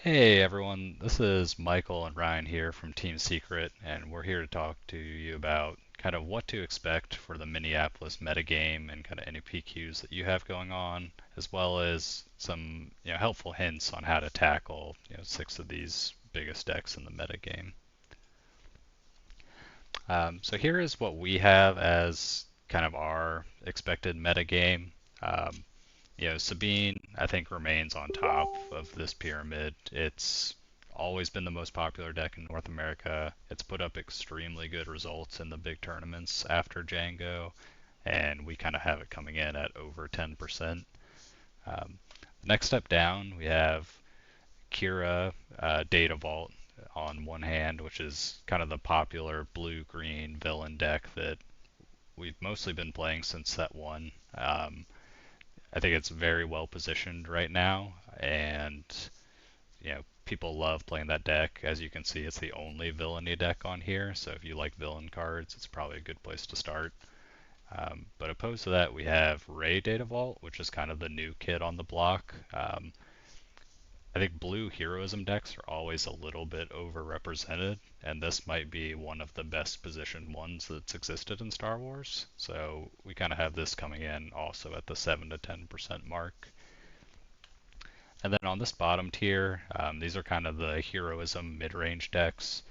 Hey everyone, this is Michael and Ryan here from Team Secret, and we're here to talk to you about kind of what to expect for the Minneapolis metagame and kind of any PQs that you have going on, as well as some helpful hints on how to tackle six of these biggest decks in the metagame. So here is what we have as kind of our expected metagame. Um, Sabine, I think, remains on top of this pyramid. It's always been the most popular deck in North America. It's put up extremely good results in the big tournaments after Django, and we kind of have it coming in at over 10%. Um, Next step down, we have Kira Data Vault on one hand, which is kind of the popular blue-green villain deck that we've mostly been playing since set one. I think it's very well positioned right now, and people love playing that deck. As you can see, it's the only villainy deck on here, so if you like villain cards, it's probably a good place to start. But opposed to that, we have Rey Data Vault, which is kind of the new kid on the block. I think blue heroism decks are always a little bit overrepresented, and this might be one of the best positioned ones that's existed in Star Wars. So we kind of have this coming in also at the 7 to 10% mark. And then on this bottom tier, these are kind of the heroism mid-range decks.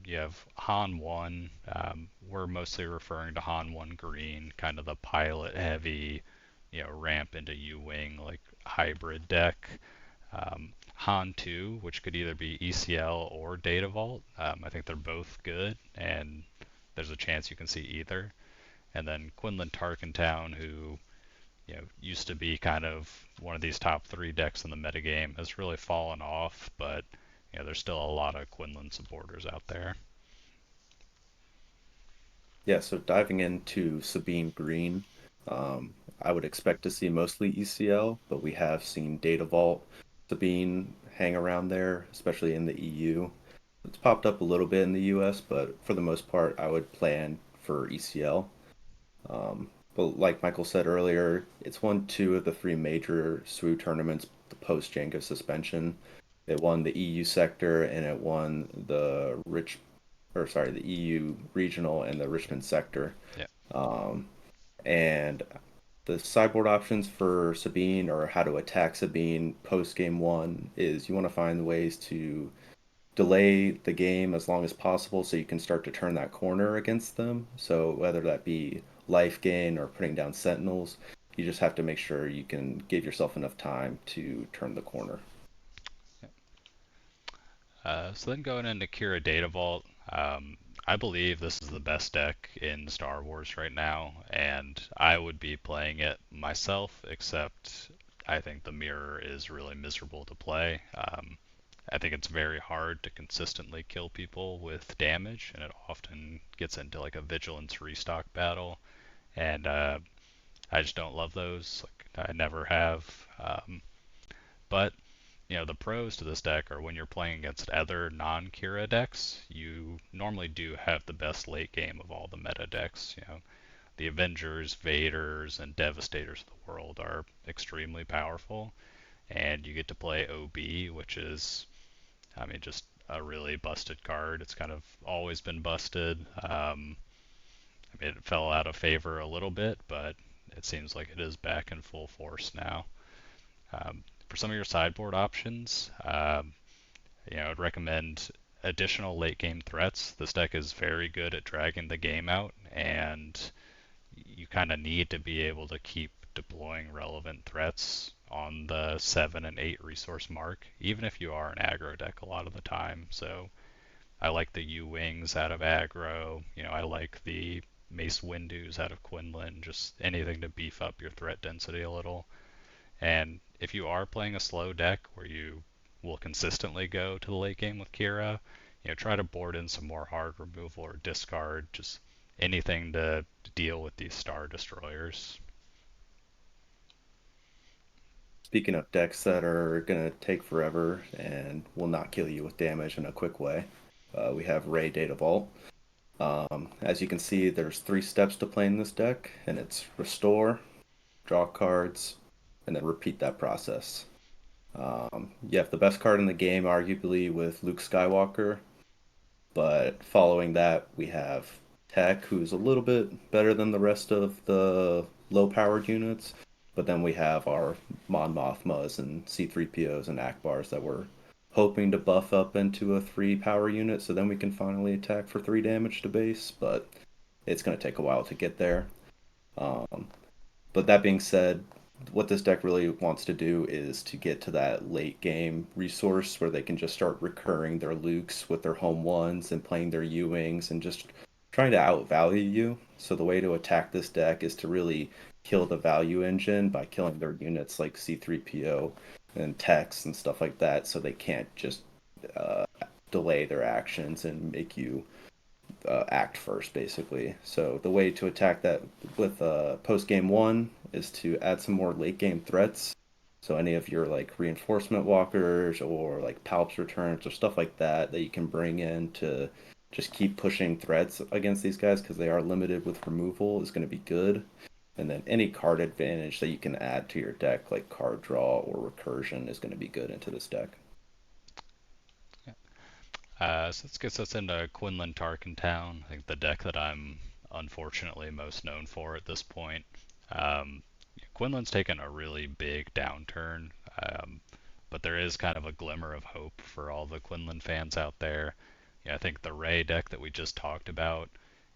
You have Han 1. We're mostly referring to Han 1 green, kind of the pilot heavy, ramp into U-Wing like hybrid deck. Han 2, which could either be ECL or Data Vault. I think they're both good, and there's a chance you can see either. And then Quinlan Tarkin Town, who used to be kind of one of these top three decks in the metagame, has really fallen off, but there's still a lot of Quinlan supporters out there. Yeah, so diving into Sabine Green, I would expect to see mostly ECL, but we have seen Data Vault Sabine hang around there, especially in the EU. It's popped up a little bit in the US, but for the most part, I would plan for ECL. But like Michael said earlier, it's won two of the three major SWU tournaments the post Django suspension. It won the EU sector and it won the EU regional and the Richmond sector. Yeah. Um, and the sideboard options for Sabine or how to attack Sabine post game one is you want to find ways to delay the game as long as possible so you can start to turn that corner against them. So whether that be life gain or putting down sentinels, you just have to make sure you can give yourself enough time to turn the corner. Yeah. So then going into Kira Data Vault, I believe this is the best deck in Star Wars right now, and I would be playing it myself, except I think the mirror is really miserable to play. I think it's very hard to consistently kill people with damage, and it often gets into like a vigilance restock battle, and I just don't love those. Like I never have. But the pros to this deck are when you're playing against other non-Kira decks, you normally do have the best late game of all the meta decks. The Avengers, Vaders, and Devastators of the world are extremely powerful, and you get to play OB, which is, I mean, just a really busted card. It's kind of always been busted. I mean, it fell out of favor a little bit, but it seems like it is back in full force now. For some of your sideboard options, I'd recommend additional late game threats. This deck is very good at dragging the game out, and you kind of need to be able to keep deploying relevant threats on the 7 and 8 resource mark, even if you are an aggro deck a lot of the time. So I like the U Wings out of aggro. I like the Mace Windows out of Quinlan, just anything to beef up your threat density a little. And if you are playing a slow deck where you will consistently go to the late game with Kira, try to board in some more hard removal or discard, just anything to deal with these star destroyers. Speaking of decks that are going to take forever and will not kill you with damage in a quick way, we have Rey Data Vault. As you can see, there's three steps to playing this deck, and it's restore, draw cards, and then repeat that process. You have the best card in the game, arguably, with Luke Skywalker, but following that, we have Tech, who's a little bit better than the rest of the low-powered units, but then we have our Mon Mothmas and C-3POs and Akbars that we're hoping to buff up into a 3 power unit, so then we can finally attack for 3 damage to base, but it's going to take a while to get there. Um, but that being said, what this deck really wants to do is to get to that late game resource where they can just start recurring their Lukes with their home ones and playing their U-Wings and just trying to outvalue you. So the way to attack this deck is to really kill the value engine by killing their units like C3PO and Tex and stuff like that so they can't just uh, delay their actions and make you act first, basically. So the way to attack that with post game one is to add some more late game threats. So any of your like reinforcement walkers or like Palps returns or stuff like that that you can bring in to just keep pushing threats against these guys because they are limited with removal is going to be good. And then any card advantage that you can add to your deck, like card draw or recursion, is going to be good into this deck. So this gets us into Quinlan Tarkin Town. I think the deck that I'm unfortunately most known for at this point. Um, Quinlan's taken a really big downturn, but there is kind of a glimmer of hope for all the Quinlan fans out there. I think the Rey deck that we just talked about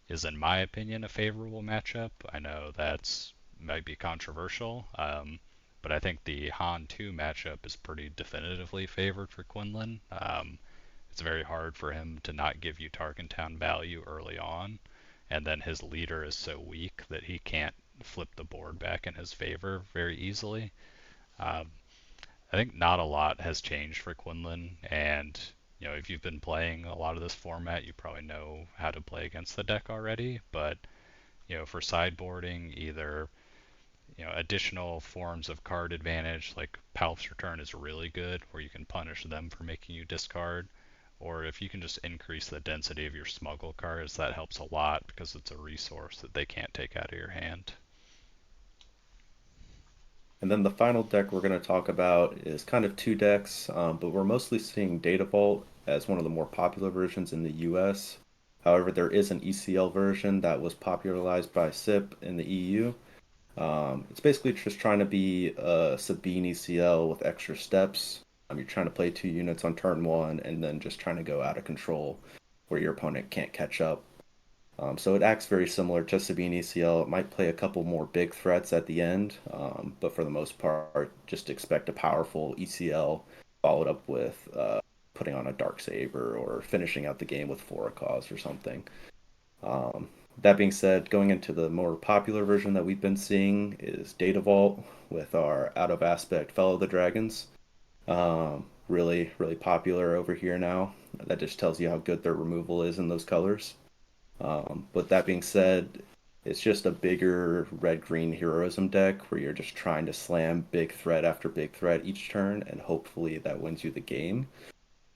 is, in my opinion, a favorable matchup. I know that's might be controversial, but I think the Han 2 matchup is pretty definitively favored for Quinlan. It's very hard for him to not give you Tarkentown value early on, and then his leader is so weak that he can't flip the board back in his favor very easily. Um, I think not a lot has changed for Quinlan, and if you've been playing a lot of this format, you probably know how to play against the deck already. But for sideboarding, either additional forms of card advantage, like Palp's Return is really good, where you can punish them for making you discard. Or if you can just increase the density of your smuggle cards, that helps a lot because it's a resource that they can't take out of your hand. And then the final deck we're going to talk about is kind of 2 decks, but we're mostly seeing Data Vault as one of the more popular versions in the US. However, there is an ECL version that was popularized by SIP in the EU. It's basically just trying to be a Sabine ECL with extra steps. You're trying to play 2 units on turn one and then just trying to go out of control where your opponent can't catch up. So it acts very similar to Sabine ECL. It might play a couple more big threats at the end, but for the most part, just expect a powerful ECL followed up with putting on a Dark Saber or finishing out the game with Cause or something. That being said, going into the more popular version that we've been seeing is Data Vault with our out of aspect Fellow of the Dragons. Really, really popular over here now. That just tells you how good their removal is in those colors. But that being said, it's just a bigger red-green heroism deck where you're just trying to slam big threat after big threat each turn, and hopefully that wins you the game.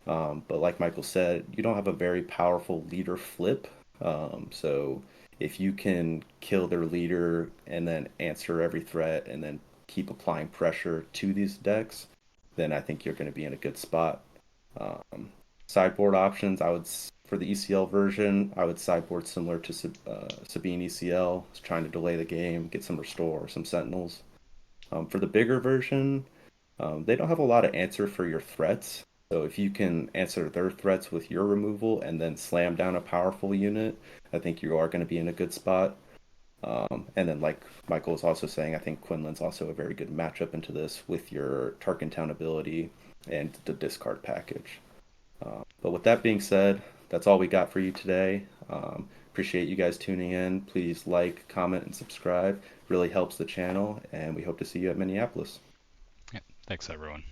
But like Michael said, you don't have a very powerful leader flip. So if you can kill their leader and then answer every threat and then keep applying pressure to these decks, then I think you're going to be in a good spot. Um, Sideboard options, for the ECL version, I would sideboard similar to Sabine ECL, trying to delay the game, get some restore, some sentinels. For the bigger version, they don't have a lot of answer for your threats. So if you can answer their threats with your removal and then slam down a powerful unit, I think you are going to be in a good spot. And then, like Michael was also saying, I think Quinlan's also a very good matchup into this with your Tarkin Town ability and the discard package. But with that being said, that's all we got for you today. Appreciate you guys tuning in. Please like, comment, and subscribe. Really helps the channel, and we hope to see you at Minneapolis. Yeah, thanks everyone.